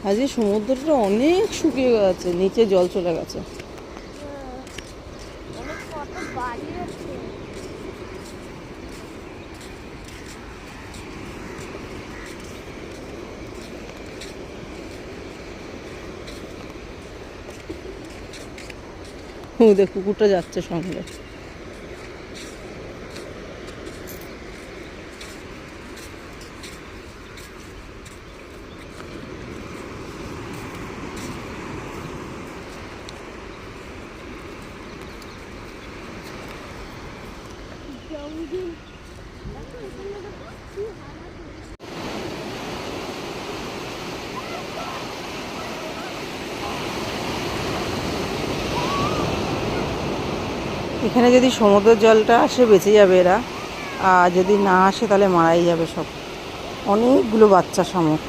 আজকে সমুদ্রটা অনেক শুকিয়ে গেছে, নিচে জল চলে গেছে। অনেক কত বাড়ি আছে। দেখ কুকুরটা যাচ্ছে সঙ্গে। জঙ্গল দেখো এখানে দেখো কি হারা। এখানে যদি সমুদ্রের জলটা আসে বেঁচে যাবে এরা, আর যদি না আসে তাহলে মারাই যাবে সব। অনেকগুলো বাচ্চা শামুক।